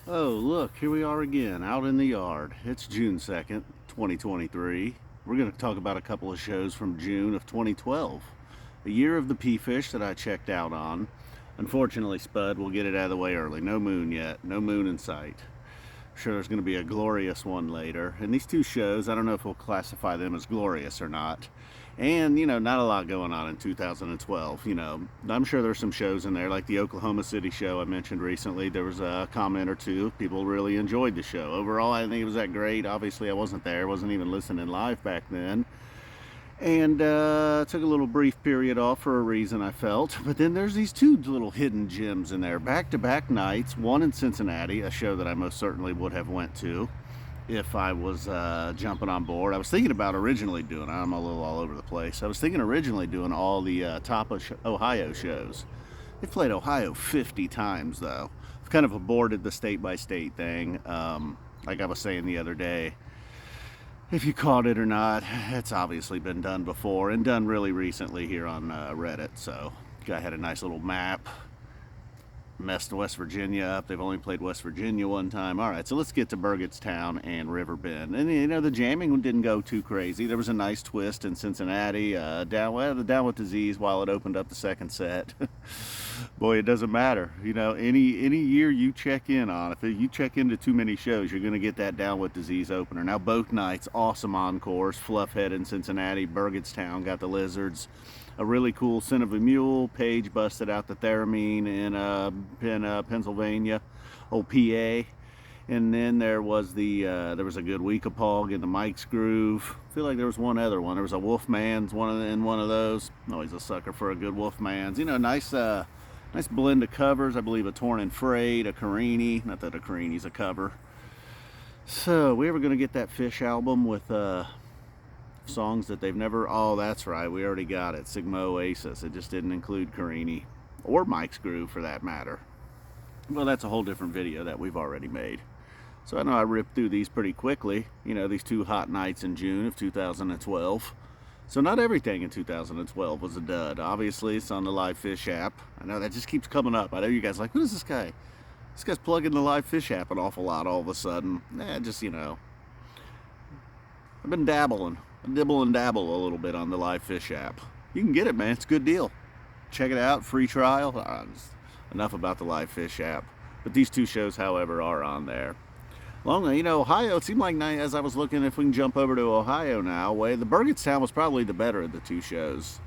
Oh, look, here we are again, out in the yard. It's June 2nd, 2023. We're going to talk about a couple of shows from June of 2012. The year of the Phish that I checked out on. Unfortunately, Spud, we'll get it out of the way early. No moon yet. No moon in sight. I'm sure there's going to be a glorious one later. And these two shows, I don't know if we'll classify them as glorious or not. And, not a lot going on in 2012. I'm sure there's some shows in there, like the Oklahoma City show I mentioned recently. There was a comment or two. People really enjoyed the show. Overall, I didn't think it was that great. Obviously, I wasn't there. Wasn't even listening live back then. And took a little brief period off for a reason, I felt. But then there's these two little hidden gems in there. Back-to-back nights. One in Cincinnati, a show that I most certainly would have went to if I was jumping on board. I was thinking about originally doing, I'm a little all over the place. I was thinking originally doing all the top of Ohio shows. They've played Ohio 50 times though. I've kind of aborted the state by state thing. Like I was saying the other day, if you caught it or not, it's obviously been done before and done really recently here on Reddit. So guy had a nice little map, messed West Virginia up. They've only played West Virginia one time. All right, so let's get to Burgettstown and Riverbend. And the jamming didn't go too crazy. There was a nice twist in Cincinnati. The Down with Disease while it opened up the second set. Boy, it doesn't matter. Any year you check in on, if you check into too many shows, you're going to get that Down with Disease opener. Now both nights, awesome encores. Fluffhead in Cincinnati, Burgettstown got the Lizards. A really cool Sin of a Mule. Page busted out the theremin in Pennsylvania, old PA. And then there was there was a good Weekapog in the Mike's Groove. I feel like there was one other one. There was a Wolfman's in one of those. Always a sucker for a good Wolfman's. Nice blend of covers. I believe a Torn and Frayed, a Carini. Not that a Carini's a cover. So we ever gonna get that Phish album with songs that they've never... Oh, that's right, we already got it. Sigma Oasis. It just didn't include Carini or Mike's Groove for that matter. Well, that's a whole different video that we've already made. So I know I ripped through these pretty quickly. These two hot nights in June of 2012. So not everything in 2012 was a dud. Obviously, it's on the LivePhish app. I know that just keeps coming up. I know you guys are like, who is this guy? This guy's plugging the LivePhish app an awful lot all of a sudden. I've been dabbling. I dibble and dabble a little bit on the LivePhish app. You can get it, man. It's a good deal. Check it out. Free trial. Enough about the LivePhish app. But these two shows, however, are on there. Ohio, it seemed like as I was looking if we can jump over to Ohio now, the Burgettstown was probably the better of the two shows.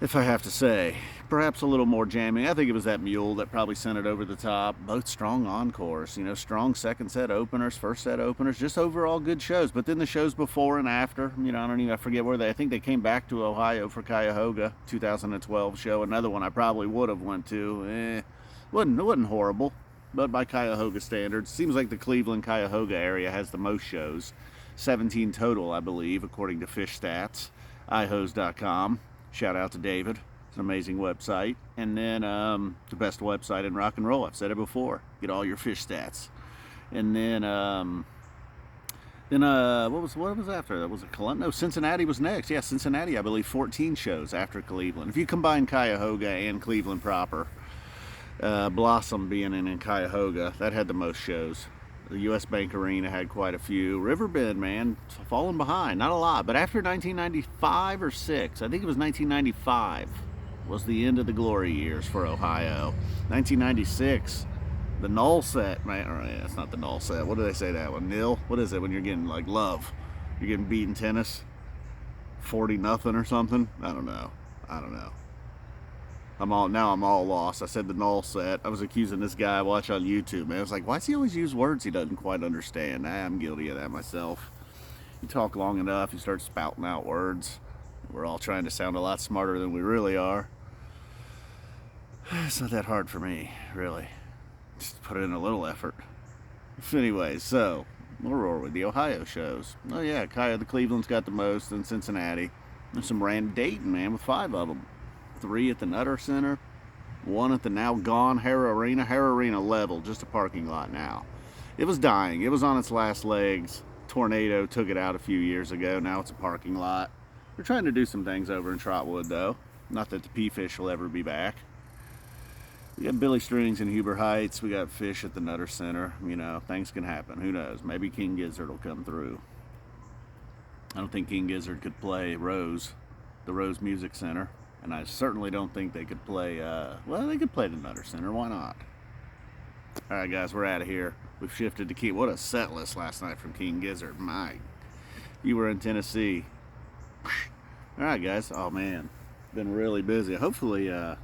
If I have to say. Perhaps a little more jamming. I think it was that Mule that probably sent it over the top. Both strong encores, strong second set openers, first set openers, just overall good shows. But then the shows before and after, I forget where I think they came back to Ohio for Cuyahoga, 2012 show. Another one I probably would have went to. It wasn't horrible, but by Cuyahoga standards. Seems like the Cleveland, Cuyahoga area has the most shows. 17 total, I believe, according to Phish stats. ihose.com. Shout out to David. It's an amazing website. And then the best website in rock and roll. I've said it before. Get all your Phish stats. And then what was after that? Was it Columbus? No, Cincinnati was next. Yeah, Cincinnati, I believe 14 shows after Cleveland. If you combine Cuyahoga and Cleveland proper, Blossom being in Cuyahoga, that had the most shows. The U.S. Bank Arena had quite a few. Riverbend, man, falling behind. Not a lot, but after 1995 or 6, I think it was 1995, was the end of the glory years for Ohio. 1996, the null set, man. Or, yeah, it's not the null set. What do they say that one? Nil? What is it when you're getting like love? You're getting beat in tennis? 40-0 or something? I don't know. I'm all lost. I said the null set. I was accusing this guy I watch on YouTube, man. I was like, why does he always use words he doesn't quite understand? I'm guilty of that myself. You talk long enough, you start spouting out words. We're all trying to sound a lot smarter than we really are. It's not that hard for me, really. Just put in a little effort. Anyways, so we'll roar with the Ohio shows. Oh yeah, the Cleveland's got the most, and Cincinnati. There's some random Dayton, man, with 5 of them. 3 at the Nutter Center, 1 at the now gone Hara Arena. Hara Arena level, just a parking lot now. It was dying. It was on its last legs. Tornado took it out a few years ago. Now it's a parking lot. They're trying to do some things over in Trotwood, though. Not that the Phish will ever be back. We got Billy Strings in Huber Heights. We got Phish at the Nutter Center. You know, things can happen. Who knows? Maybe King Gizzard will come through. I don't think King Gizzard could play Rose, the Rose Music Center. And I certainly don't think they could play, well, they could play the Nutter Center. Why not? All right, guys, we're out of here. We've shifted to King. What a set list last night from King Gizzard. My, you were in Tennessee. All right, guys. Oh, man. Been really busy. Hopefully, I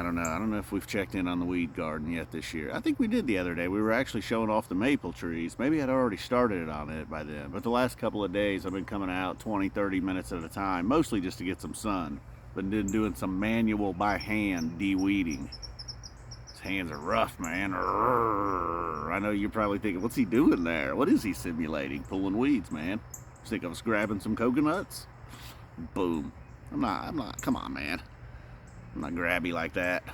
don't know. I don't know if we've checked in on the weed garden yet this year. I think we did the other day. We were actually showing off the maple trees. Maybe I'd already started it on it by then. But the last couple of days, I've been coming out 20, 30 minutes at a time, mostly just to get some sun. But then doing some manual by hand de-weeding. His hands are rough, man. I know you're probably thinking, what's he doing there? What is he simulating? Pulling weeds, man. You think I was grabbing some coconuts? Boom. I'm not, come on, man. I'm not grabby like that.